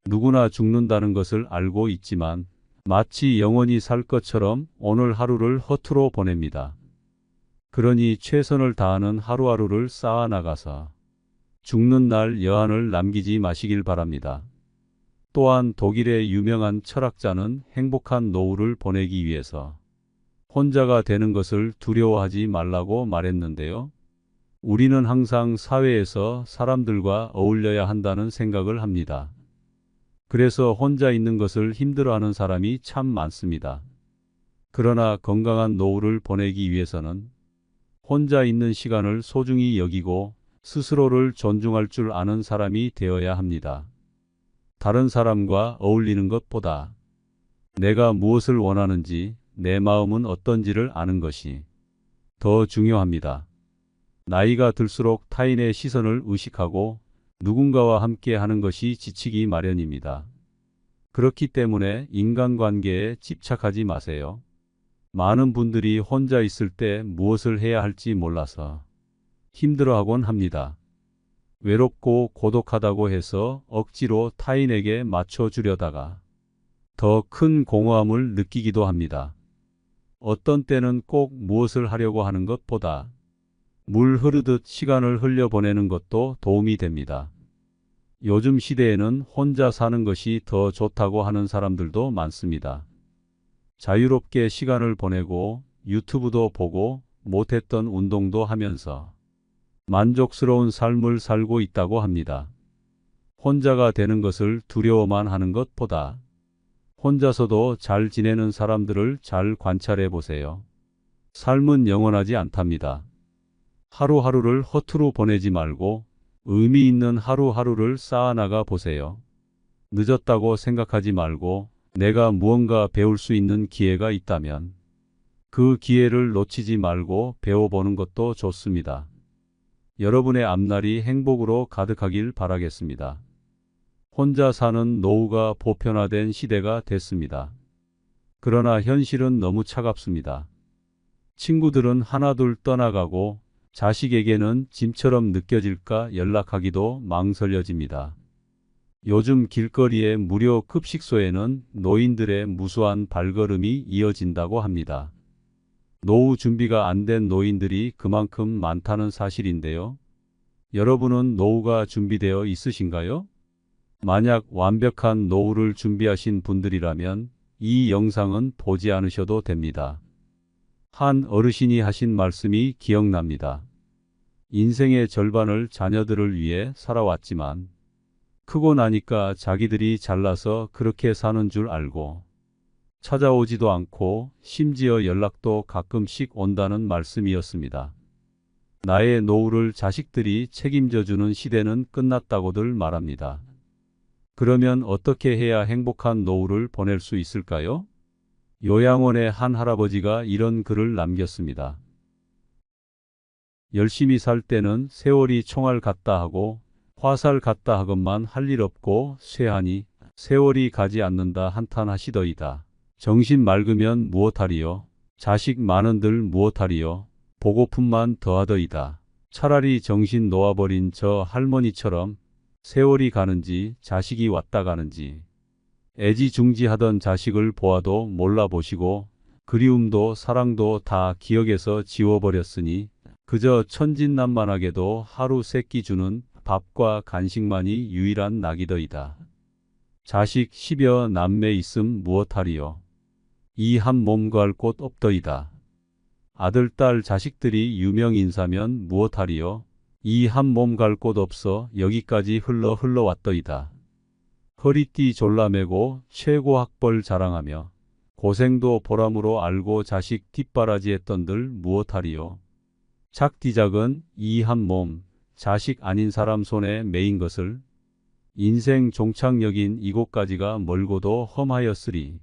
누구나 죽는다는 것을 알고 있지만 마치 영원히 살 것처럼 오늘 하루를 허투루 보냅니다. 그러니 최선을 다하는 하루하루를 쌓아나가서 죽는 날 여한을 남기지 마시길 바랍니다. 또한 독일의 유명한 철학자는 행복한 노후를 보내기 위해서 혼자가 되는 것을 두려워하지 말라고 말했는데요. 우리는 항상 사회에서 사람들과 어울려야 한다는 생각을 합니다. 그래서 혼자 있는 것을 힘들어하는 사람이 참 많습니다. 그러나 건강한 노후를 보내기 위해서는 혼자 있는 시간을 소중히 여기고 스스로를 존중할 줄 아는 사람이 되어야 합니다. 다른 사람과 어울리는 것보다 내가 무엇을 원하는지, 내 마음은 어떤지를 아는 것이 더 중요합니다. 나이가 들수록 타인의 시선을 의식하고 누군가와 함께 하는 것이 지치기 마련입니다. 그렇기 때문에 인간관계에 집착하지 마세요. 많은 분들이 혼자 있을 때 무엇을 해야 할지 몰라서 힘들어하곤 합니다. 외롭고 고독하다고 해서 억지로 타인에게 맞춰주려다가 더 큰 공허함을 느끼기도 합니다. 어떤 때는 꼭 무엇을 하려고 하는 것보다 물 흐르듯 시간을 흘려보내는 것도 도움이 됩니다. 요즘 시대에는 혼자 사는 것이 더 좋다고 하는 사람들도 많습니다. 자유롭게 시간을 보내고 유튜브도 보고 못했던 운동도 하면서 만족스러운 삶을 살고 있다고 합니다. 혼자가 되는 것을 두려워만 하는 것보다 혼자서도 잘 지내는 사람들을 잘 관찰해 보세요. 삶은 영원하지 않답니다. 하루하루를 허투루 보내지 말고 의미 있는 하루하루를 쌓아나가 보세요. 늦었다고 생각하지 말고 내가 무언가 배울 수 있는 기회가 있다면 그 기회를 놓치지 말고 배워보는 것도 좋습니다. 여러분의 앞날이 행복으로 가득하길 바라겠습니다. 혼자 사는 노후가 보편화된 시대가 됐습니다. 그러나 현실은 너무 차갑습니다. 친구들은 하나둘 떠나가고 자식에게는 짐처럼 느껴질까 연락하기도 망설여집니다. 요즘 길거리의 무료 급식소에는 노인들의 무수한 발걸음이 이어진다고 합니다. 노후 준비가 안 된 노인들이 그만큼 많다는 사실인데요. 여러분은 노후가 준비되어 있으신가요? 만약 완벽한 노후를 준비하신 분들이라면 이 영상은 보지 않으셔도 됩니다. 한 어르신이 하신 말씀이 기억납니다. 인생의 절반을 자녀들을 위해 살아왔지만 크고 나니까 자기들이 잘나서 그렇게 사는 줄 알고 찾아오지도 않고 심지어 연락도 가끔씩 온다는 말씀이었습니다. 나의 노후를 자식들이 책임져주는 시대는 끝났다고들 말합니다. 그러면 어떻게 해야 행복한 노후를 보낼 수 있을까요? 요양원의 한 할아버지가 이런 글을 남겼습니다. 열심히 살 때는 세월이 총알 같다 하고 화살 같다 하건만 할 일 없고 쇠하니 세월이 가지 않는다 한탄하시더이다. 정신 맑으면 무엇하리요? 자식 많은들 무엇하리요? 보고품만 더하더이다. 차라리 정신 놓아버린 저 할머니처럼 세월이 가는지 자식이 왔다 가는지 애지중지하던 자식을 보아도 몰라보시고 그리움도 사랑도 다 기억에서 지워버렸으니 그저 천진난만하게도 하루 세끼 주는 밥과 간식만이 유일한 낙이더이다. 자식 10여 남매 있음 무엇하리요. 이 한 몸 구할 곳 없더이다. 아들 딸 자식들이 유명인사면 무엇하리요. 이 한 몸 갈 곳 없어 여기까지 흘러왔더이다. 허리띠 졸라매고 최고 학벌 자랑하며 고생도 보람으로 알고 자식 뒷바라지했던들 무엇하리요. 작디작은 이 한 몸, 자식 아닌 사람 손에 매인 것을 인생 종착역인 이곳까지가 멀고도 험하였으리.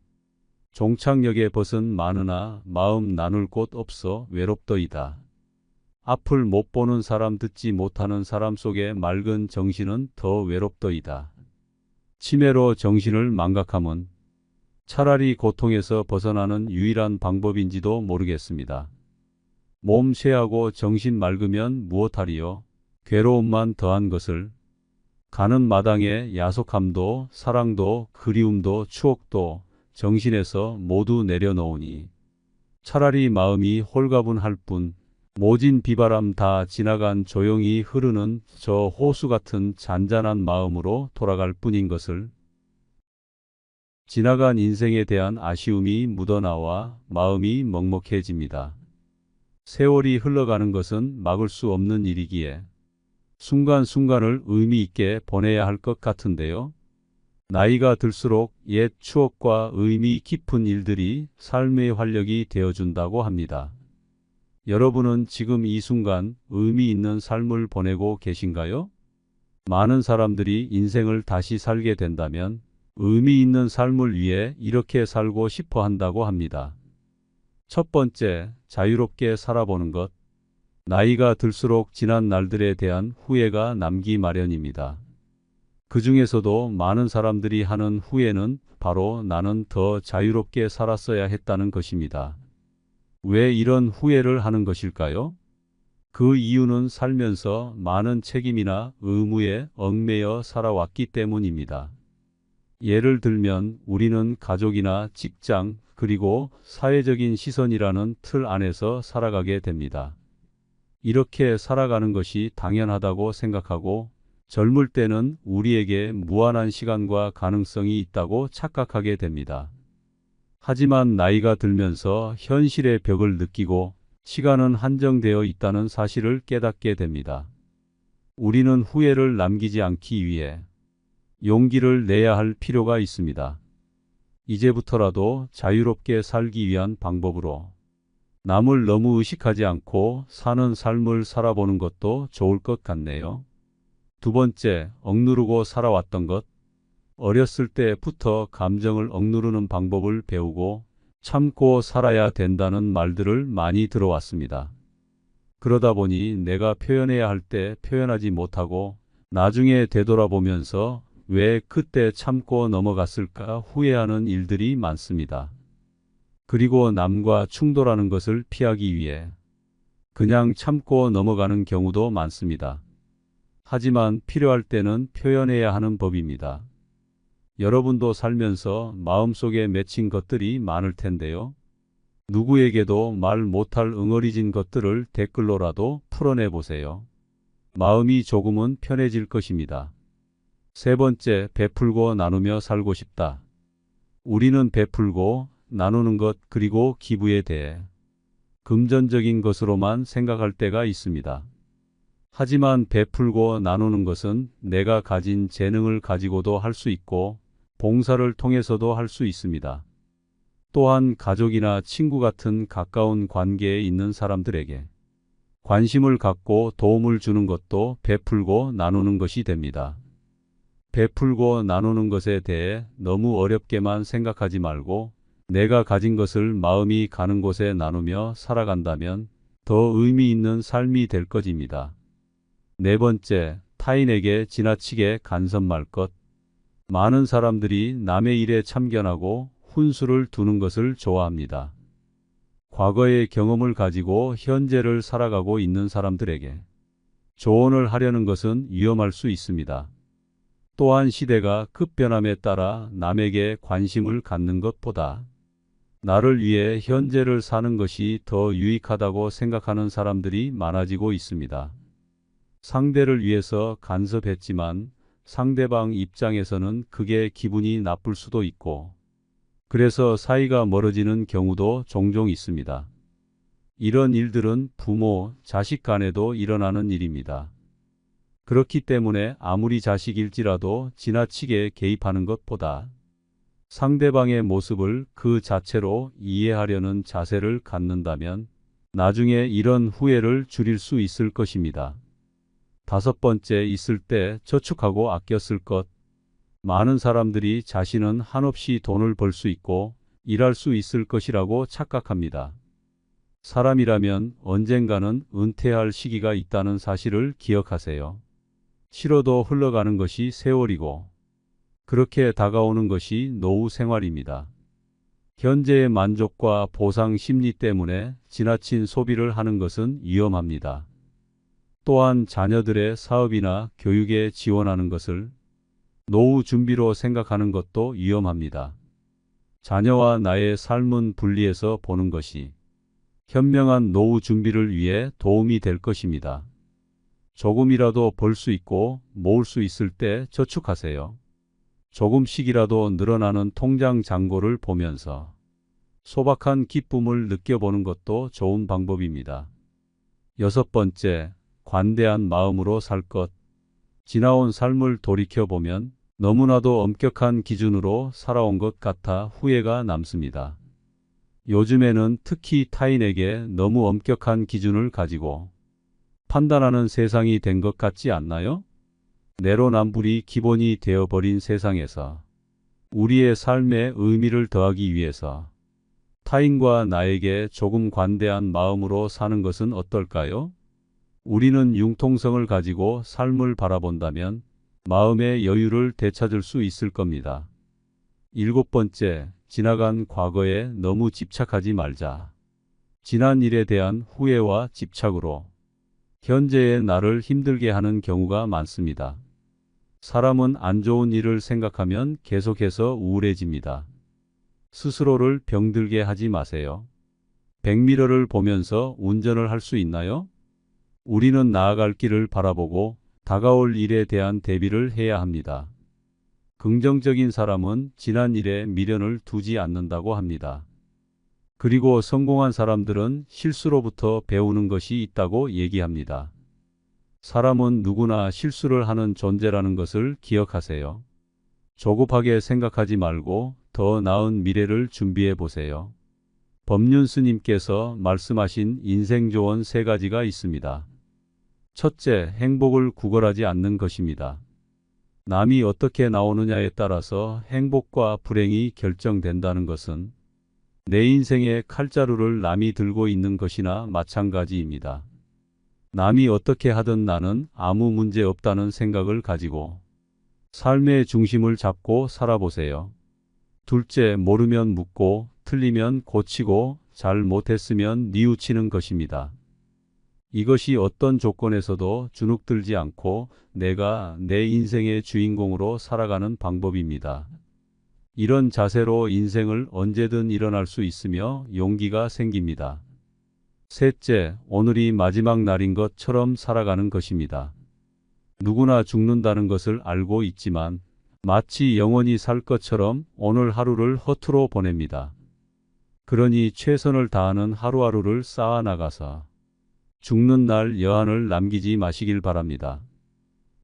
종착역에 벗은 많으나 마음 나눌 곳 없어 외롭더이다. 앞을 못 보는 사람 듣지 못하는 사람 속에 맑은 정신은 더 외롭더이다. 치매로 정신을 망각함은 차라리 고통에서 벗어나는 유일한 방법인지도 모르겠습니다. 몸 쇠하고 정신 맑으면 무엇하리요. 괴로움만 더한 것을 가는 마당에 야속함도 사랑도 그리움도 추억도 정신에서 모두 내려놓으니 차라리 마음이 홀가분할 뿐 모진 비바람 다 지나간 조용히 흐르는 저 호수 같은 잔잔한 마음으로 돌아갈 뿐인 것을 지나간 인생에 대한 아쉬움이 묻어나와 마음이 먹먹해집니다. 세월이 흘러가는 것은 막을 수 없는 일이기에 순간순간을 의미 있게 보내야 할 것 같은데요. 나이가 들수록 옛 추억과 의미 깊은 일들이 삶의 활력이 되어준다고 합니다. 여러분은 지금 이 순간 의미 있는 삶을 보내고 계신가요? 많은 사람들이 인생을 다시 살게 된다면 의미 있는 삶을 위해 이렇게 살고 싶어 한다고 합니다. 첫 번째, 자유롭게 살아보는 것. 나이가 들수록 지난 날들에 대한 후회가 남기 마련입니다. 그 중에서도 많은 사람들이 하는 후회는 바로 나는 더 자유롭게 살았어야 했다는 것입니다. 왜 이런 후회를 하는 것일까요? 그 이유는 살면서 많은 책임이나 의무에 얽매여 살아왔기 때문입니다. 예를 들면 우리는 가족이나 직장 그리고 사회적인 시선이라는 틀 안에서 살아가게 됩니다. 이렇게 살아가는 것이 당연하다고 생각하고 젊을 때는 우리에게 무한한 시간과 가능성이 있다고 착각하게 됩니다. 하지만 나이가 들면서 현실의 벽을 느끼고 시간은 한정되어 있다는 사실을 깨닫게 됩니다. 우리는 후회를 남기지 않기 위해 용기를 내야 할 필요가 있습니다. 이제부터라도 자유롭게 살기 위한 방법으로 남을 너무 의식하지 않고 사는 삶을 살아보는 것도 좋을 것 같네요. 두 번째, 억누르고 살아왔던 것. 어렸을 때부터 감정을 억누르는 방법을 배우고 참고 살아야 된다는 말들을 많이 들어왔습니다. 그러다 보니 내가 표현해야 할 때 표현하지 못하고 나중에 되돌아보면서 왜 그때 참고 넘어갔을까 후회하는 일들이 많습니다. 그리고 남과 충돌하는 것을 피하기 위해 그냥 참고 넘어가는 경우도 많습니다. 하지만 필요할 때는 표현해야 하는 법입니다. 여러분도 살면서 마음속에 맺힌 것들이 많을 텐데요. 누구에게도 말 못할 응어리진 것들을 댓글로라도 풀어내 보세요. 마음이 조금은 편해질 것입니다. 세 번째, 베풀고 나누며 살고 싶다. 우리는 베풀고 나누는 것 그리고 기부에 대해 금전적인 것으로만 생각할 때가 있습니다. 하지만 베풀고 나누는 것은 내가 가진 재능을 가지고도 할 수 있고 봉사를 통해서도 할 수 있습니다. 또한 가족이나 친구 같은 가까운 관계에 있는 사람들에게 관심을 갖고 도움을 주는 것도 베풀고 나누는 것이 됩니다. 베풀고 나누는 것에 대해 너무 어렵게만 생각하지 말고 내가 가진 것을 마음이 가는 곳에 나누며 살아간다면 더 의미 있는 삶이 될 것입니다. 네 번째, 타인에게 지나치게 간섭 말 것. 많은 사람들이 남의 일에 참견하고 훈수를 두는 것을 좋아합니다. 과거의 경험을 가지고 현재를 살아가고 있는 사람들에게 조언을 하려는 것은 위험할 수 있습니다. 또한 시대가 급변함에 따라 남에게 관심을 갖는 것보다 나를 위해 현재를 사는 것이 더 유익하다고 생각하는 사람들이 많아지고 있습니다. 상대를 위해서 간섭했지만 상대방 입장에서는 그게 기분이 나쁠 수도 있고, 그래서 사이가 멀어지는 경우도 종종 있습니다. 이런 일들은 부모, 자식 간에도 일어나는 일입니다. 그렇기 때문에 아무리 자식일지라도 지나치게 개입하는 것보다 상대방의 모습을 그 자체로 이해하려는 자세를 갖는다면 나중에 이런 후회를 줄일 수 있을 것입니다. 5번째, 있을 때 저축하고 아껴 쓸 것. 많은 사람들이 자신은 한없이 돈을 벌 수 있고 일할 수 있을 것이라고 착각합니다. 사람이라면 언젠가는 은퇴할 시기가 있다는 사실을 기억하세요. 싫어도 흘러가는 것이 세월이고 그렇게 다가오는 것이 노후 생활입니다. 현재의 만족과 보상 심리 때문에 지나친 소비를 하는 것은 위험합니다. 또한 자녀들의 사업이나 교육에 지원하는 것을 노후 준비로 생각하는 것도 위험합니다. 자녀와 나의 삶은 분리해서 보는 것이 현명한 노후 준비를 위해 도움이 될 것입니다. 조금이라도 벌 수 있고 모을 수 있을 때 저축하세요. 조금씩이라도 늘어나는 통장 잔고를 보면서 소박한 기쁨을 느껴보는 것도 좋은 방법입니다. 6번째, 관대한 마음으로 살 것. 지나온 삶을 돌이켜보면 너무나도 엄격한 기준으로 살아온 것 같아 후회가 남습니다. 요즘에는 특히 타인에게 너무 엄격한 기준을 가지고 판단하는 세상이 된 것 같지 않나요? 내로남불이 기본이 되어버린 세상에서 우리의 삶에 의미를 더하기 위해서 타인과 나에게 조금 관대한 마음으로 사는 것은 어떨까요? 우리는 융통성을 가지고 삶을 바라본다면 마음의 여유를 되찾을 수 있을 겁니다. 7번째, 지나간 과거에 너무 집착하지 말자. 지난 일에 대한 후회와 집착으로 현재의 나를 힘들게 하는 경우가 많습니다. 사람은 안 좋은 일을 생각하면 계속해서 우울해집니다. 스스로를 병들게 하지 마세요. 백미러를 보면서 운전을 할 수 있나요? 우리는 나아갈 길을 바라보고 다가올 일에 대한 대비를 해야 합니다. 긍정적인 사람은 지난 일에 미련을 두지 않는다고 합니다. 그리고 성공한 사람들은 실수로부터 배우는 것이 있다고 얘기합니다. 사람은 누구나 실수를 하는 존재라는 것을 기억하세요. 조급하게 생각하지 말고 더 나은 미래를 준비해 보세요. 법륜 스님께서 말씀하신 인생 조언 3가지가 있습니다. 첫째, 행복을 구걸하지 않는 것입니다. 남이 어떻게 나오느냐에 따라서 행복과 불행이 결정된다는 것은 내 인생의 칼자루를 남이 들고 있는 것이나 마찬가지입니다. 남이 어떻게 하든 나는 아무 문제 없다는 생각을 가지고 삶의 중심을 잡고 살아보세요. 둘째, 모르면 묻고 틀리면 고치고 잘 못했으면 뉘우치는 것입니다. 이것이 어떤 조건에서도 주눅들지 않고 내가 내 인생의 주인공으로 살아가는 방법입니다. 이런 자세로 인생을 언제든 일어날 수 있으며 용기가 생깁니다. 셋째, 오늘이 마지막 날인 것처럼 살아가는 것입니다. 누구나 죽는다는 것을 알고 있지만 마치 영원히 살 것처럼 오늘 하루를 허투루 보냅니다. 그러니 최선을 다하는 하루하루를 쌓아 나가서 죽는 날 여한을 남기지 마시길 바랍니다.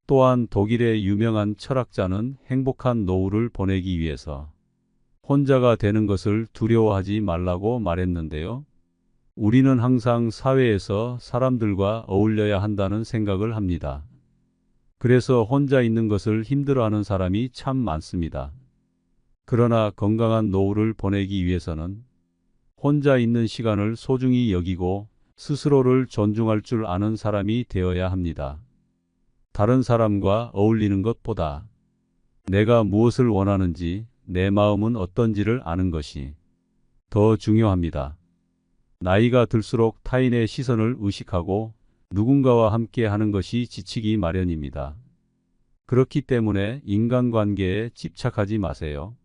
또한 독일의 유명한 철학자는 행복한 노후를 보내기 위해서 혼자가 되는 것을 두려워하지 말라고 말했는데요. 우리는 항상 사회에서 사람들과 어울려야 한다는 생각을 합니다. 그래서 혼자 있는 것을 힘들어하는 사람이 참 많습니다. 그러나 건강한 노후를 보내기 위해서는 혼자 있는 시간을 소중히 여기고 스스로를 존중할 줄 아는 사람이 되어야 합니다. 다른 사람과 어울리는 것보다 내가 무엇을 원하는지, 내 마음은 어떤지를 아는 것이 더 중요합니다. 나이가 들수록 타인의 시선을 의식하고 누군가와 함께 하는 것이 지치기 마련입니다. 그렇기 때문에 인간관계에 집착하지 마세요.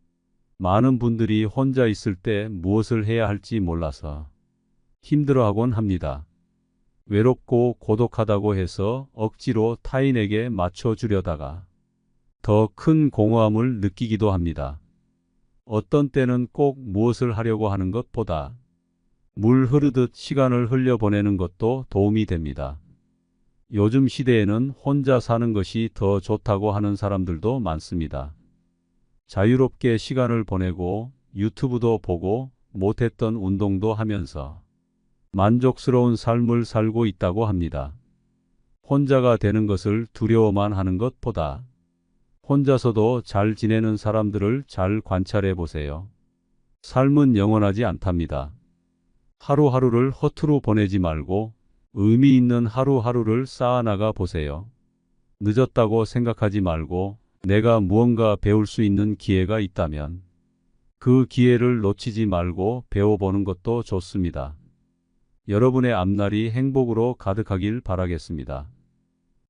많은 분들이 혼자 있을 때 무엇을 해야 할지 몰라서 힘들어하곤 합니다. 외롭고 고독하다고 해서 억지로 타인에게 맞춰주려다가 더 큰 공허함을 느끼기도 합니다. 어떤 때는 꼭 무엇을 하려고 하는 것보다 물 흐르듯 시간을 흘려보내는 것도 도움이 됩니다. 요즘 시대에는 혼자 사는 것이 더 좋다고 하는 사람들도 많습니다. 자유롭게 시간을 보내고 유튜브도 보고 못했던 운동도 하면서 만족스러운 삶을 살고 있다고 합니다. 혼자가 되는 것을 두려워만 하는 것보다 혼자서도 잘 지내는 사람들을 잘 관찰해 보세요. 삶은 영원하지 않답니다. 하루하루를 허투루 보내지 말고 의미 있는 하루하루를 쌓아나가 보세요. 늦었다고 생각하지 말고 내가 무언가 배울 수 있는 기회가 있다면 그 기회를 놓치지 말고 배워보는 것도 좋습니다. 여러분의 앞날이 행복으로 가득하길 바라겠습니다.